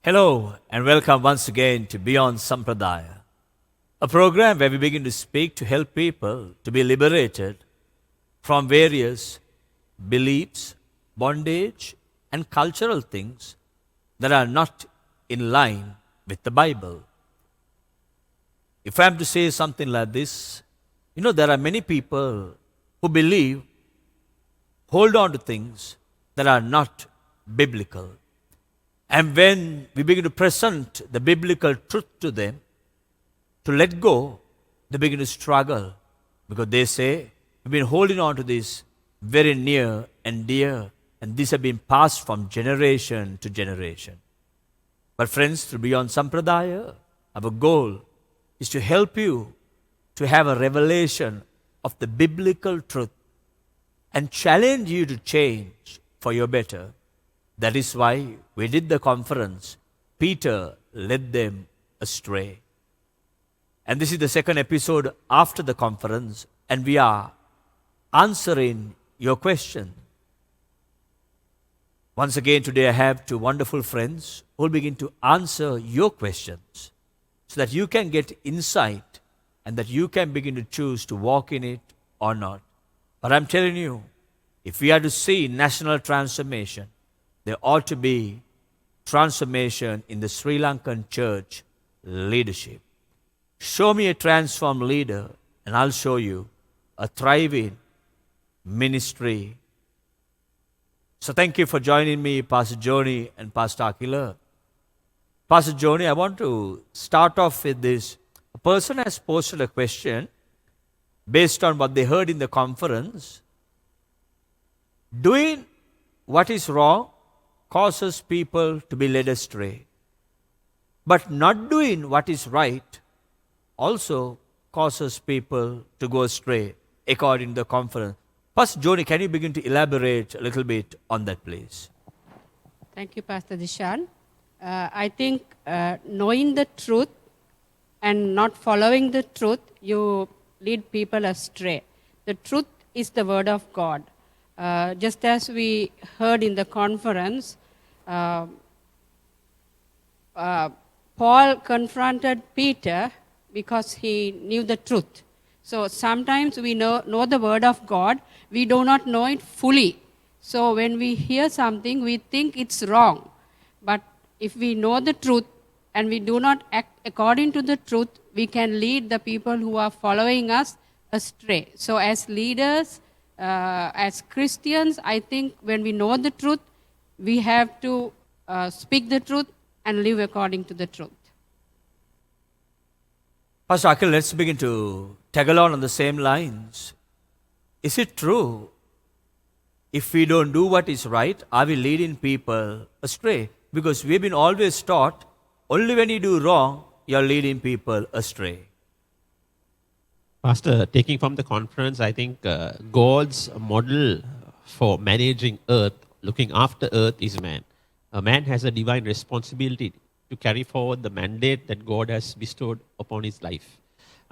Hello and welcome once again to Beyond Sampradaya, a program where we begin to speak to help people to be liberated from various beliefs, bondage, and cultural things that are not in line with the Bible. If I am to say something like this, there are many people who believe, hold on to things that are not biblical. And when we begin to present the biblical truth to them, to let go, they begin to struggle because they say, we've been holding on to this very near and dear, and these have been passed from generation to generation. But friends, through Beyond Sampradaya, our goal is to help you to have a revelation of the biblical truth and challenge you to change for your better. That is why we did the conference. Peter led them astray. And this is the second episode after the conference, and we are answering your question. Once again, today I have two wonderful friends who will begin to answer your questions so that you can get insight and that you can begin to choose to walk in it or not. But I'm telling you, if we are to see national transformation, there ought to be transformation in the Sri Lankan church leadership. Show me a transformed leader, and I'll show you a thriving ministry. So thank you for joining me, Pastor Joni and Pastor Akila. Pastor Joni, I want to start off with this. A person has posted a question based on what they heard in the conference. Doing what is wrong causes people to be led astray. But not doing what is right also causes people to go astray, according to the conference. Pastor Joni, can you begin to elaborate a little bit on that, please? Thank you, Pastor Dishan. I think knowing the truth and not following the truth, you lead people astray. The truth is the word of God. Just as we heard in the conference, Paul confronted Peter because he knew the truth. So sometimes we know the word of God, we do not know it fully. So when we hear something, we think it's wrong. But if we know the truth and we do not act according to the truth, we can lead the people who are following us astray. So as leaders, as Christians, I think when we know the truth, we have to speak the truth and live according to the truth. Pastor Akhil, let's begin to tag along on the same lines. Is it true, if we don't do what is right, are we leading people astray? Because we've been always taught, only when you do wrong, you're leading people astray. Pastor, taking from the conference, I think God's model for managing earth, looking after earth, is man. A man has a divine responsibility to carry forward the mandate that God has bestowed upon his life.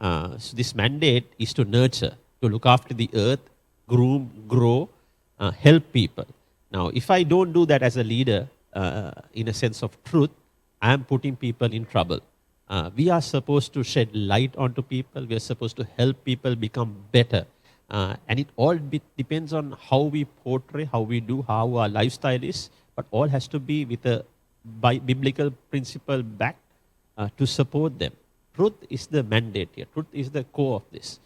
So this mandate is to nurture, to look after the earth, groom, grow, help people. Now, if I don't do that as a leader, in a sense of truth, I am putting people in trouble. We are supposed to shed light onto people. We are supposed to help people become better. And it all depends on how we portray, how we do, how our lifestyle is. But all has to be with a biblical principle back to support them. Truth is the mandate here. Truth is the core of this.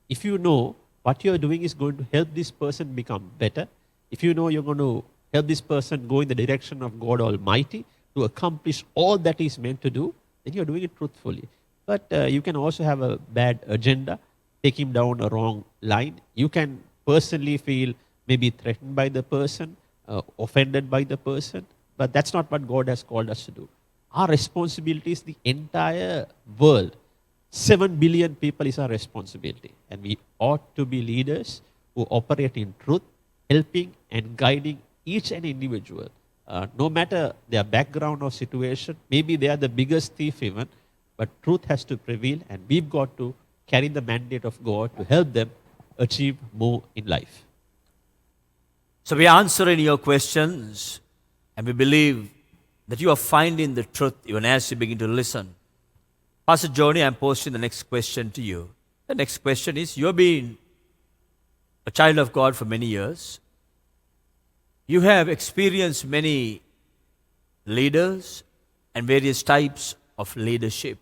If you know what you're doing is going to help this person become better, if you know you're going to help this person go in the direction of God Almighty to accomplish all that he's meant to do, then you're doing it truthfully. But you can also have a bad agenda, take him down a wrong line. You can personally feel maybe threatened by the person, offended by the person, but that's not what God has called us to do. Our responsibility is the entire world. 7 billion people is our responsibility. And we ought to be leaders who operate in truth, helping and guiding each and individual. No matter their background or situation, maybe they are the biggest thief even, but truth has to prevail, and we've got to carry the mandate of God to help them achieve more in life. So we are answering your questions, and we believe that you are finding the truth even as you begin to listen. Pastor Johnny, I'm posting the next question to you. The next question is, you have been a child of God for many years. You have experienced many leaders and various types of leadership.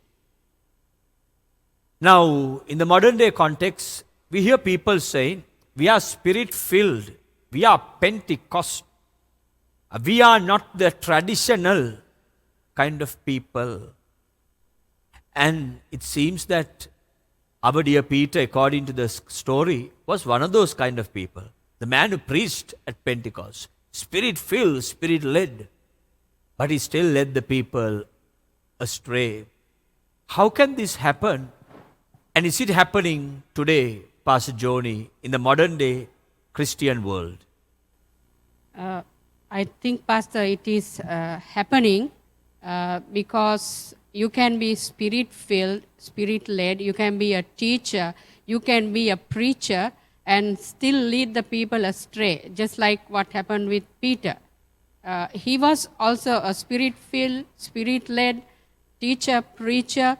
Now, in the modern day context, we hear people saying, we are spirit filled, we are Pentecost, we are not the traditional kind of people. And it seems that our dear Peter, according to the story, was one of those kind of people. The man who preached at Pentecost, spirit filled, spirit led, but he still led the people astray. How can this happen? And is it happening today, Pastor Joni, in the modern day Christian world? I think, Pastor, it is happening because you can be spirit-filled, spirit-led, you can be a teacher, you can be a preacher, and still lead the people astray, just like what happened with Peter. He was also a spirit-filled, spirit-led teacher, preacher.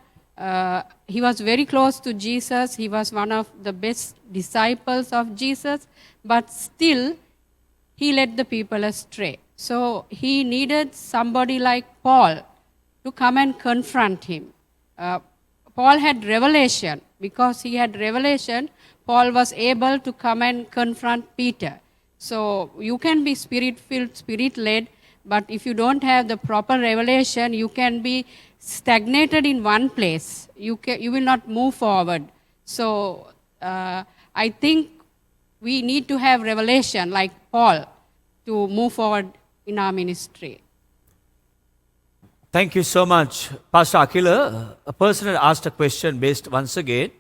He was very close to Jesus. He was one of the best disciples of Jesus, but still he led the people astray. So he needed somebody like Paul to come and confront him. Paul had revelation. Because he had revelation, Paul was able to come and confront Peter. So you can be spirit-filled, spirit-led, but if you don't have the proper revelation, you can be stagnated in one place. You will not move forward. So I think we need to have revelation like Paul to move forward in our ministry. Thank you so much, Pastor Akila. A person had asked a question based once again,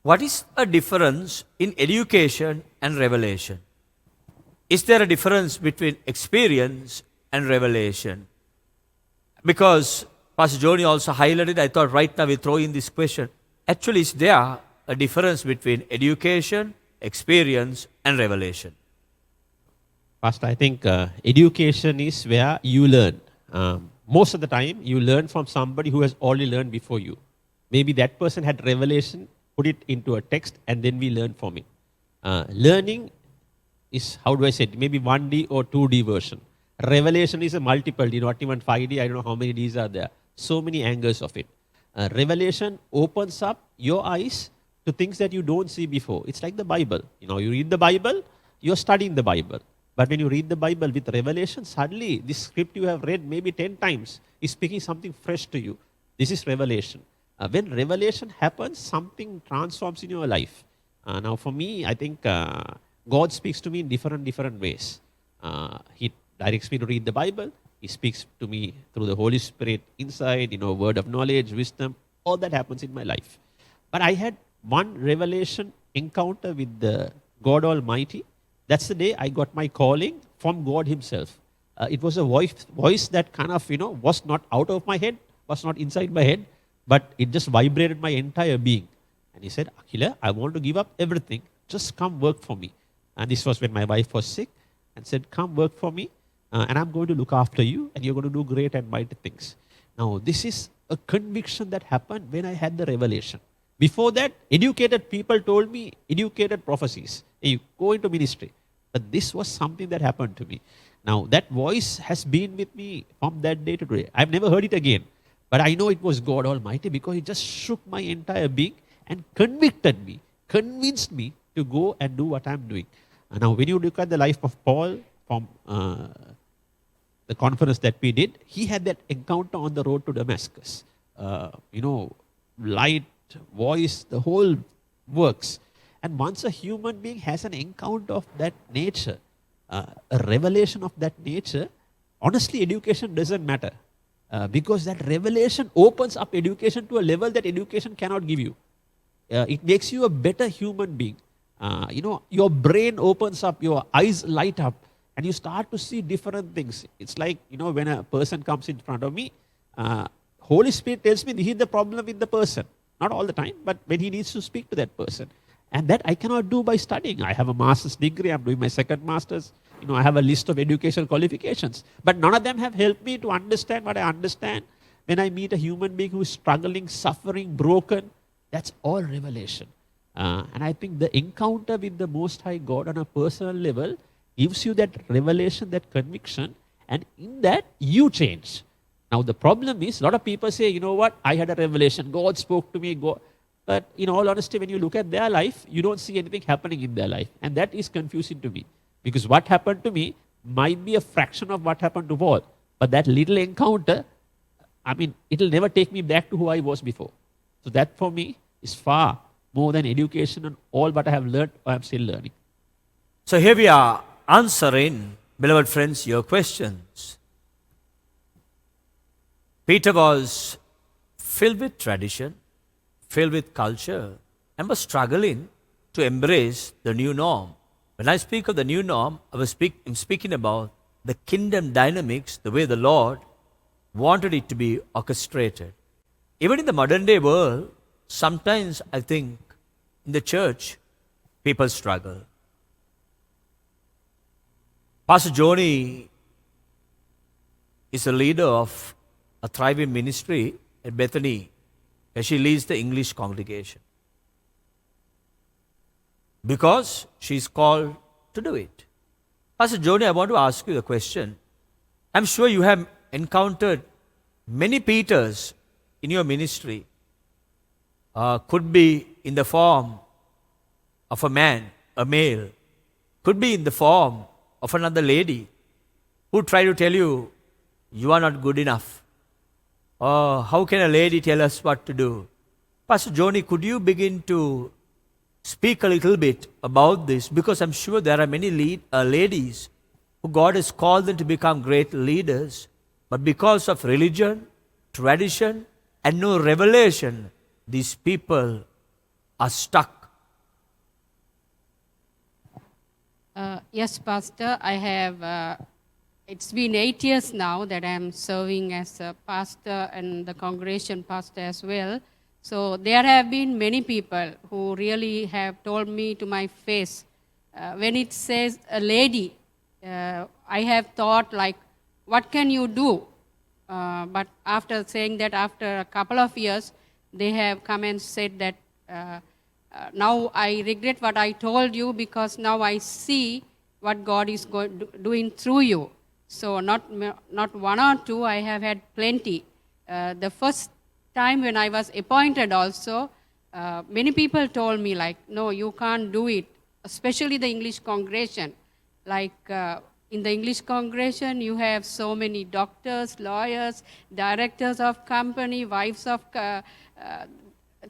what is a difference in education and revelation? Is there a difference between experience and revelation? Because Pastor Joni also highlighted, I thought right now we throw in this question. Actually, is there a difference between education, experience, and revelation? Pastor, I think education is where you learn. Most of the time, you learn from somebody who has already learned before you. Maybe that person had revelation, put it into a text, and then we learn from it. Learning is, how do I say it, maybe 1D or 2D version. Revelation is a multiple D, not even 5D, I don't know how many Ds are there. So many angles of it. Revelation opens up your eyes to things that you don't see before. It's like the Bible. You read the Bible, you're studying the Bible. But when you read the Bible with revelation, suddenly this script you have read maybe 10 times is speaking something fresh to you. This is revelation. When revelation happens, something transforms in your life. Now for me, I think God speaks to me in different ways. He directs me to read the Bible. He speaks to me through the Holy Spirit inside, word of knowledge, wisdom. All that happens in my life. But I had one revelation encounter with the God Almighty. That's the day I got my calling from God Himself. It was a voice that kind of, was not out of my head, was not inside my head, but it just vibrated my entire being. And He said, Akila, I want to give up everything. Just come work for me. And this was when my wife was sick, and said, come work for me, and I'm going to look after you, and you're going to do great and mighty things. Now, this is a conviction that happened when I had the revelation. Before that, educated people told me educated prophecies. Hey, you go into ministry. But this was something that happened to me. Now, that voice has been with me from that day to today. I've never heard it again. But I know it was God Almighty because it just shook my entire being and convicted me, convinced me to go and do what I'm doing. Now, when you look at the life of Paul from the conference that we did, he had that encounter on the road to Damascus. Light, voice, the whole works. And once a human being has an encounter of that nature, a revelation of that nature, honestly, education doesn't matter. Because that revelation opens up education to a level that education cannot give you. It makes you a better human being. Your brain opens up, your eyes light up, and you start to see different things. It's like, when a person comes in front of me, Holy Spirit tells me this is the problem with the person. Not all the time, but when He needs to speak to that person. And that I cannot do by studying. I have a master's degree, I'm doing my second master's. I have a list of educational qualifications, but none of them have helped me to understand what I understand. When I meet a human being who is struggling, suffering, broken, that's all revelation. And I think the encounter with the Most High God on a personal level gives you that revelation, that conviction, and in that you change. Now the problem is, a lot of people say, you know what, I had a revelation, God spoke to me, God. But in all honesty, when you look at their life, you don't see anything happening in their life. And that is confusing to me. Because what happened to me might be a fraction of what happened to Paul. But that little encounter, it'll never take me back to who I was before. So that for me is far more than education and all what I have learned or I'm still learning. So here we are answering, beloved friends, your questions. Peter was filled with tradition, filled with culture, and was struggling to embrace the new norm. When I speak of the new norm, I'm speaking about the kingdom dynamics, the way the Lord wanted it to be orchestrated. Even in the modern day world, sometimes I think in the church, people struggle. Pastor Joni is a leader of a thriving ministry at Bethany, where she leads the English congregation. Because she's called to do it. Pastor Joni, I want to ask you a question. I'm sure you have encountered many Peters in your ministry. Could be in the form of a man, a male. Could be in the form of another lady who try to tell you, you are not good enough. How can a lady tell us what to do? Pastor Joni, could you begin to speak a little bit about this? Because I'm sure there are many ladies who God has called them to become great leaders, but because of religion, tradition, and no revelation, these people are stuck. Yes, Pastor, I have, it's been 8 years now that I'm serving as a pastor and the congregation pastor as well. So there have been many people who really have told me to my face, when it says a lady, I have thought like, what can you do? But after saying that, after a couple of years, they have come and said that, now I regret what I told you because now I see what God is doing through you. So not one or two, I have had plenty. The first time when I was appointed also, many people told me like, no, you can't do it, especially the English congregation. Like in the English congregation, you have so many doctors, lawyers, directors of company, wives of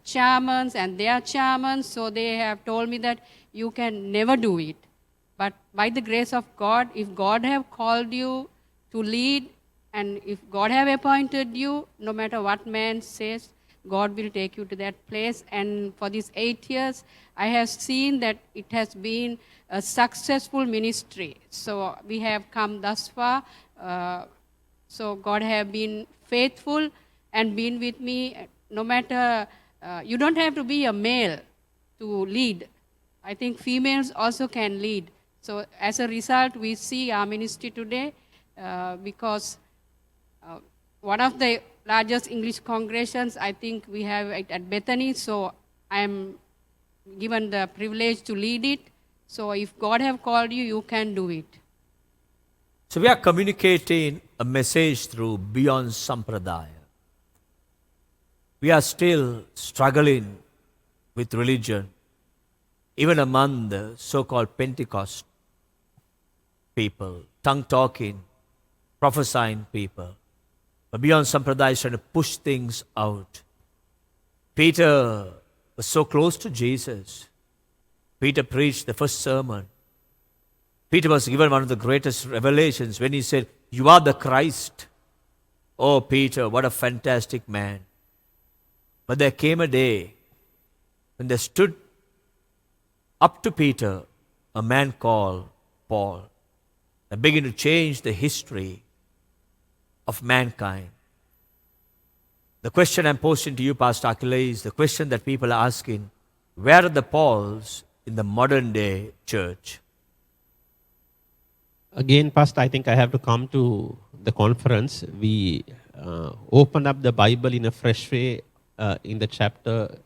chairmen and their chairmen, so they have told me that you can never do it. But by the grace of God, if God have called you to lead, and if God have appointed you, no matter what man says, God will take you to that place. And for these 8 years, I have seen that it has been a successful ministry. So we have come thus far. So God have been faithful and been with me. No matter, you don't have to be a male to lead. I think females also can lead. So as a result, we see our ministry today because one of the largest English congregations, I think we have it at Bethany, so I am given the privilege to lead it. So if God have called you, you can do it. So we are communicating a message through Beyond Sampradaya. We are still struggling with religion, even among the so-called Pentecost people, tongue-talking, prophesying people. But Beyond Sampradaya is trying to push things out. Peter was so close to Jesus. Peter preached the first sermon. Peter was given one of the greatest revelations when he said, "You are the Christ." Oh, Peter, what a fantastic man. But there came a day when there stood up to Peter a man called Paul and began to change the history of mankind. The question I'm posing to you, Pastor Akile, is the question that people are asking: where are the Pauls in the modern day church? Again, Pastor, I think I have to come to the conference. We opened up the Bible in a fresh way in the chapter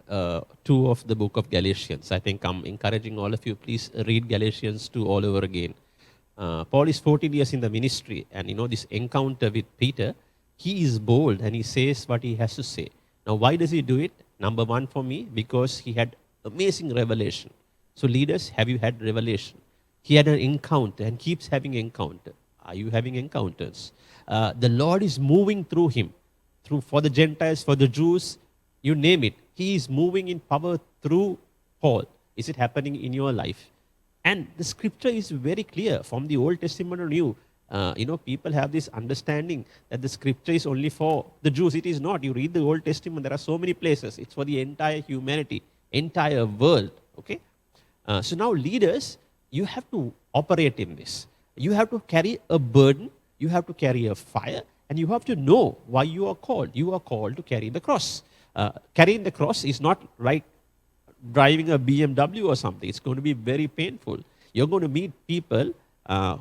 2 of the book of Galatians. I think I'm encouraging all of you, please read Galatians 2 all over again. Paul is 14 years in the ministry, and this encounter with Peter, he is bold and he says what he has to say. Now, why does he do it? Number one for me, because he had amazing revelation. So, leaders, have you had revelation? He had an encounter and keeps having encounter. Are you having encounters? The Lord is moving through him, for the Gentiles, for the Jews, you name it. He is moving in power through Paul. Is it happening in your life? And the scripture is very clear from the Old Testament and New. People have this understanding that the scripture is only for the Jews. It is not. You read the Old Testament, there are so many places. It's for the entire humanity, entire world. Okay. So now, leaders, you have to operate in this. You have to carry a burden. You have to carry a fire, and you have to know why you are called. You are called to carry the cross. Carrying the cross is not like driving a BMW or something. It's going to be very painful. You're going to meet people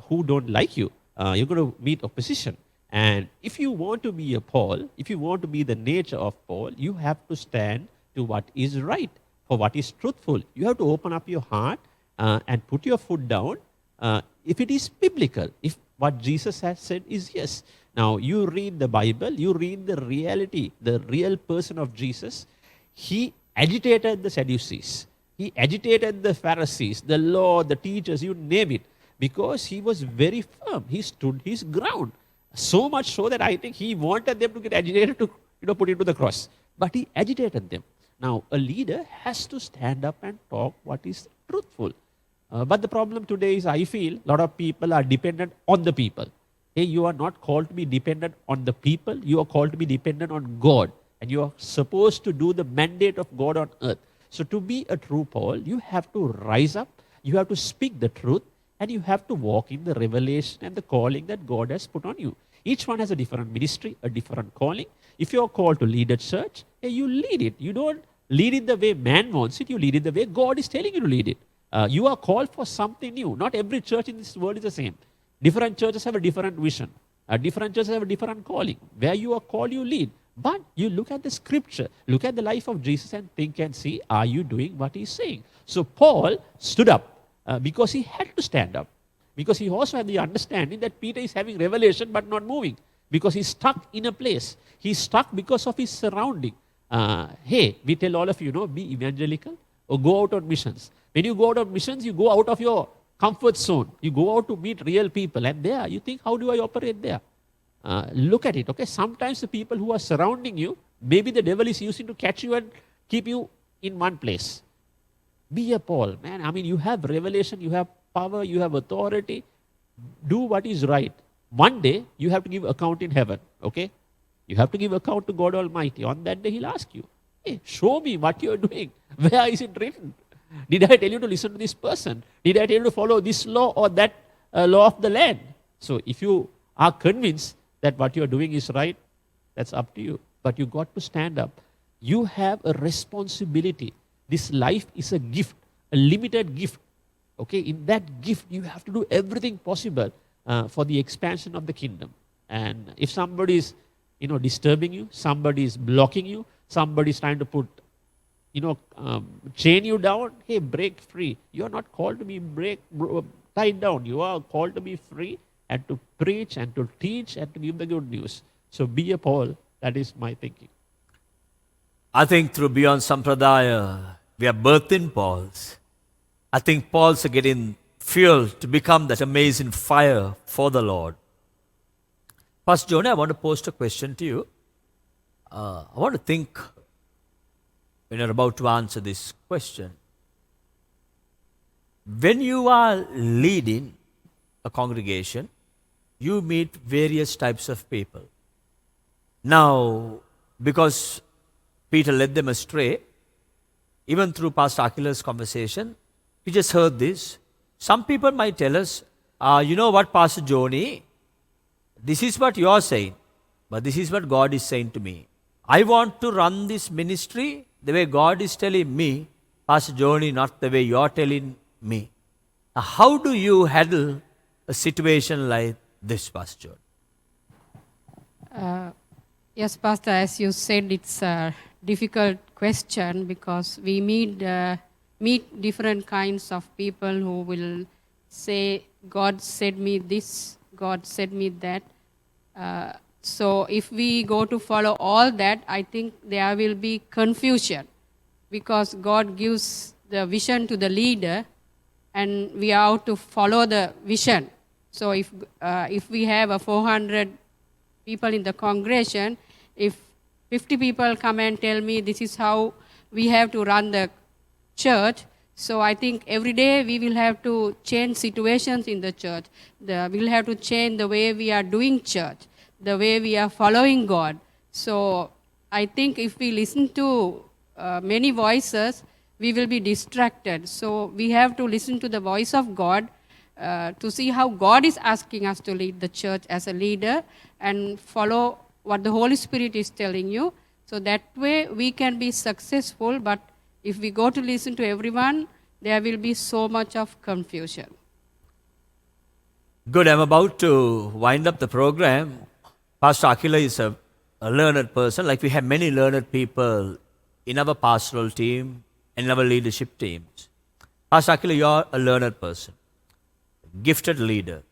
who don't like you. You're going to meet opposition. And if you want to be a Paul, if you want to be the nature of Paul, you have to stand to what is right, for what is truthful. You have to open up your heart and put your foot down if it is biblical, if what Jesus has said is yes. Now, you read the Bible, you read the reality, the real person of Jesus. He agitated the Sadducees. He agitated the Pharisees, the law, the teachers, you name it, because he was very firm. He stood his ground. So much so that I think he wanted them to get agitated to put it to the cross. But he agitated them. Now, a leader has to stand up and talk what is truthful. But the problem today is, I feel, a lot of people are dependent on the people. Hey, you are not called to be dependent on the people. You are called to be dependent on God. And you are supposed to do the mandate of God on earth. So to be a true Paul, you have to rise up. You have to speak the truth. And you have to walk in the revelation and the calling that God has put on you. Each one has a different ministry, a different calling. If you are called to lead a church, hey, you lead it. You don't lead it the way man wants it. You lead it the way God is telling you to lead it. You are called for something new. Not every church in this world is the same. Different churches have a different vision. Different churches have a different calling. Where you are called, you lead. But you look at the scripture, look at the life of Jesus and think and see, are you doing what he's saying? So Paul stood up because he had to stand up. Because he also had the understanding that Peter is having revelation but not moving. Because he's stuck in a place. He's stuck because of his surrounding. Hey, we tell all of you, be evangelical or go out on missions. When you go out on missions, you go out of your comfort zone. You go out to meet real people. And there, you think, how do I operate there? Look at it, okay? Sometimes the people who are surrounding you, maybe the devil is using to catch you and keep you in one place. Be a Paul, man. I mean, you have revelation, you have power, you have authority. Do what is right. One day, you have to give account in heaven, okay? You have to give account to God Almighty. On that day, he'll ask you, hey, show me what you're doing. Where is it written? Did I tell you to listen to this person? Did I tell you to follow this law or that law of the land? So if you are convinced that what you're doing is right, that's up to you. But you got to stand up. You have a responsibility. This life is a gift, a limited gift. Okay, in that gift, you have to do everything possible for the expansion of the kingdom. And if somebody is, disturbing you, somebody is blocking you, somebody is trying to put, chain you down, hey, break free. You are not called to be tied down. You are called to be free and to preach and to teach and to give the good news. So be a Paul. That is my thinking. I think through Beyond Sampradaya, we are birthed in Pauls. I think Pauls are getting fuel to become that amazing fire for the Lord. Pastor Johnny, I want to post a question to you. I want to think when you're about to answer this question. When you are leading a congregation, you meet various types of people. Now, because Peter led them astray, even through Pastor Aquila's conversation, we just heard this. Some people might tell us, you know what, Pastor Johnny, this is what you're saying, but this is what God is saying to me. I want to run this ministry the way God is telling me, Pastor Johnny, not the way you're telling me. Now, how do you handle a situation like this, Pastor? Yes, Pastor, as you said, it's a difficult question because we meet different kinds of people who will say, God said me this, God said me that. So if we go to follow all that, I think there will be confusion because God gives the vision to the leader and we are out to follow the vision. So if we have a 400 people in the congregation, if 50 people come and tell me this is how we have to run the church, so I think every day we will have to change situations in the church. We'll have to change the way we are doing church, the way we are following God. So I think if we listen to many voices, we will be distracted. So we have to listen to the voice of God to see how God is asking us to lead the church as a leader and follow what the Holy Spirit is telling you. So that way we can be successful, but if we go to listen to everyone, there will be so much of confusion. Good, I'm about to wind up the program. Pastor Akila is a learned person, like we have many learned people in our pastoral team and in our leadership teams. Pastor Akila, you are a learned person, gifted leader.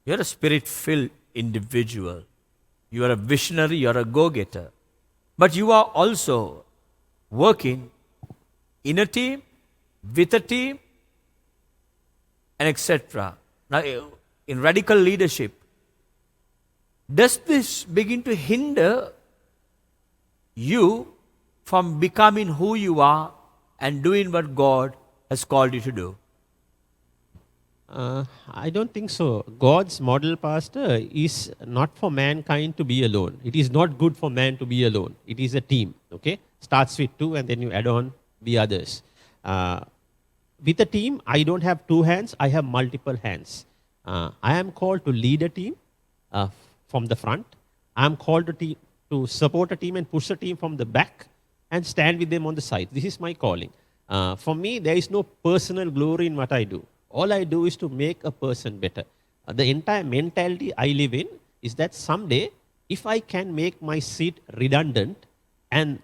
You're a spirit-filled individual. You are a visionary, you are a go-getter. But you are also working in a team, with a team, and etc. Now, in radical leadership, does this begin to hinder you from becoming who you are and doing what God has called you to do? I don't think so. God's model, Pastor, is not for mankind to be alone. It is not good for man to be alone. It is a team, okay? Starts with two and then you add on the others. With a team, I don't have two hands, I have multiple hands. I am called to lead a team from the front. I am called to support a team and push a team from the back and stand with them on the side. This is my calling. For me, there is no personal glory in what I do. All I do is to make a person better. The entire mentality I live in is that someday, if I can make my seat redundant and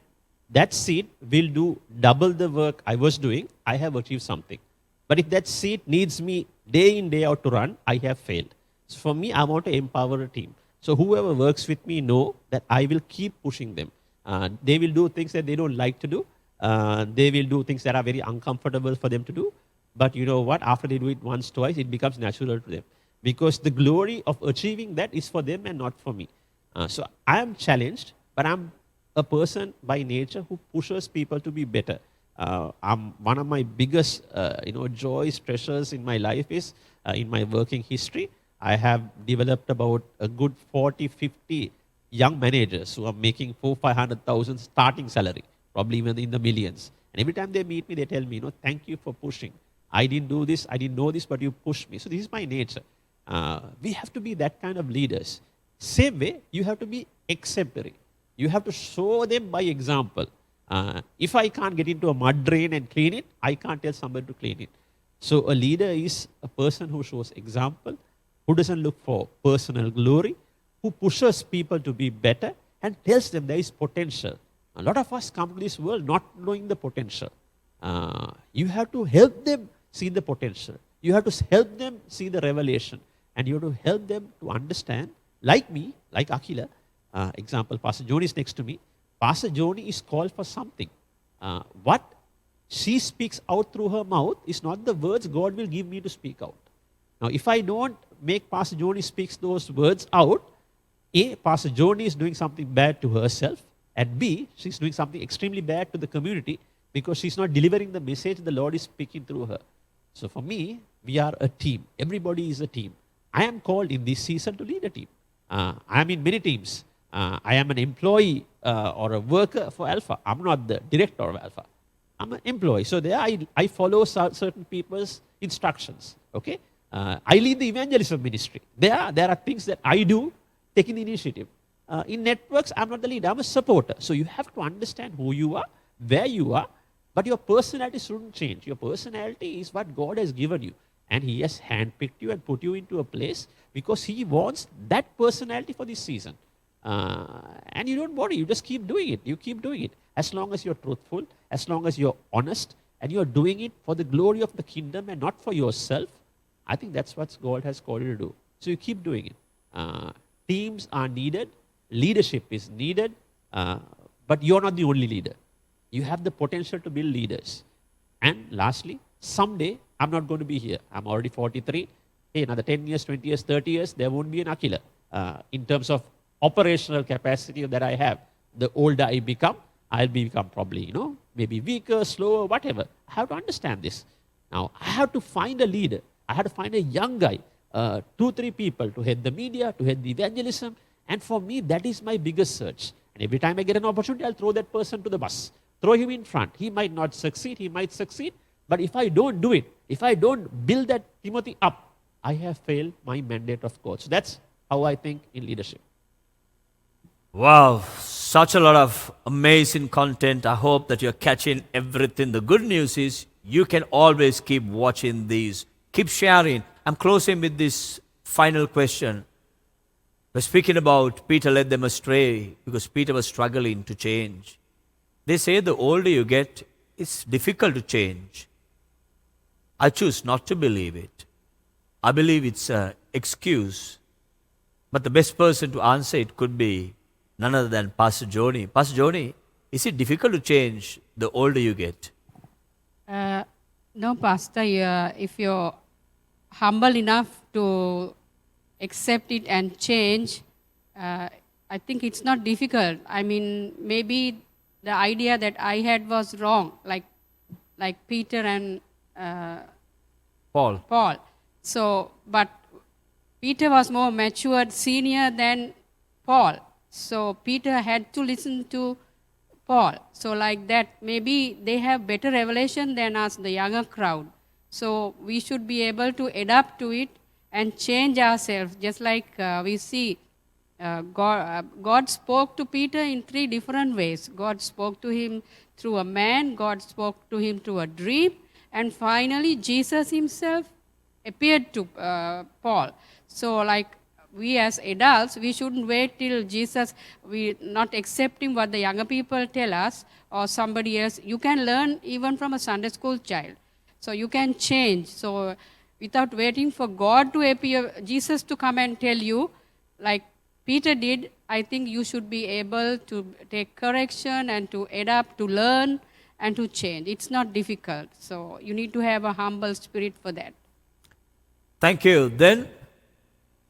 that seat will do double the work I was doing, I have achieved something. But if that seat needs me day in, day out to run, I have failed. So for me, I want to empower a team. So whoever works with me know that I will keep pushing them. They will do things that they don't like to do. They will do things that are very uncomfortable for them to do. But you know what? After they do it once, twice, it becomes natural to them. Because the glory of achieving that is for them and not for me. So I am challenged, but I'm a person by nature who pushes people to be better. One of my biggest joys, treasures in my life is in my working history. I have developed about a good 40, 50 young managers who are making 400,000 starting salary, probably even in the millions. And every time they meet me, they tell me, thank you for pushing. I didn't do this, I didn't know this, but you pushed me. So this is my nature. We have to be that kind of leaders. Same way, you have to be exemplary. You have to show them by example. If I can't get into a mud drain and clean it, I can't tell somebody to clean it. So a leader is a person who shows example, who doesn't look for personal glory, who pushes people to be better and tells them there is potential. A lot of us come to this world not knowing the potential. You have to help them see the potential. You have to help them see the revelation. And you have to help them to understand, like me, like Akila, example, Pastor Joni is next to me. Pastor Joni is called for something. What she speaks out through her mouth is not the words God will give me to speak out. Now, if I don't make Pastor Joni speaks those words out, A, Pastor Joni is doing something bad to herself, and B, she's doing something extremely bad to the community because she's not delivering the message the Lord is speaking through her. So for me, we are a team. Everybody is a team. I am called in this season to lead a team. I am in many teams. I am an employee or a worker for Alpha. I'm not the director of Alpha. I'm an employee. So there I follow certain people's instructions. Okay? I lead the evangelism ministry. There are things that I do, taking the initiative. In networks, I'm not the leader. I'm a supporter. So you have to understand who you are, where you are, but your personality shouldn't change. Your personality is what God has given you. And He has handpicked you and put you into a place because He wants that personality for this season. And you don't worry, you just keep doing it. You keep doing it. As long as you're truthful, as long as you're honest, and you're doing it for the glory of the kingdom and not for yourself, I think that's what God has called you to do. So you keep doing it. Teams are needed, leadership is needed, but you're not the only leader. You have the potential to build leaders. And lastly, someday I'm not going to be here. I'm already 43. Hey, another 10 years, 20 years, 30 years, there won't be an Aquila in terms of operational capacity that I have. The older I become, I'll become probably, maybe weaker, slower, whatever. I have to understand this. Now, I have to find a leader. I have to find a young guy, 2-3 people to head the media, to head the evangelism. And for me, that is my biggest search. And every time I get an opportunity, I'll throw that person to the bus. Throw him in front. He might not succeed, he might succeed. But if I don't do it, if I don't build that Timothy up, I have failed my mandate of God. So that's how I think in leadership. Wow, such a lot of amazing content. I hope that you're catching everything. The good news is you can always keep watching these, keep sharing. I'm closing with this final question. We're speaking about Peter led them astray because Peter was struggling to change. They say the older you get, it's difficult to change. I choose not to believe it. I believe it's an excuse. But the best person to answer it could be none other than Pastor Joni. Pastor Joni, is it difficult to change the older you get? No, Pastor. If you're humble enough to accept it and change, I think it's not difficult. I mean, maybe the idea that I had was wrong, like Peter and Paul. So, but Peter was more matured, senior than Paul. So Peter had to listen to Paul. So like that, maybe they have better revelation than us, the younger crowd. So we should be able to adapt to it and change ourselves. Just like we see God spoke to Peter in 3 different ways. God spoke to him through a man, God spoke to him through a dream, and finally Jesus himself appeared to Paul. So like we as adults, we shouldn't wait till Jesus, we not accepting what the younger people tell us or somebody else. You can learn even from a Sunday school child. So you can change. So without waiting for God to appear, Jesus to come and tell you, like Peter did, I think you should be able to take correction and to adapt, to learn and to change. It's not difficult. So you need to have a humble spirit for that. Thank you. Then,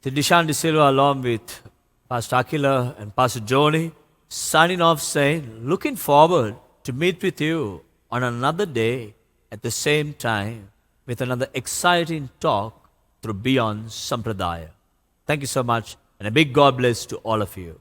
Dishan De Silva along with Pastor Aquila and Pastor Joni signing off saying, looking forward to meet with you on another day at the same time with another exciting talk through Beyond Sampradaya. Thank you so much and a big God bless to all of you.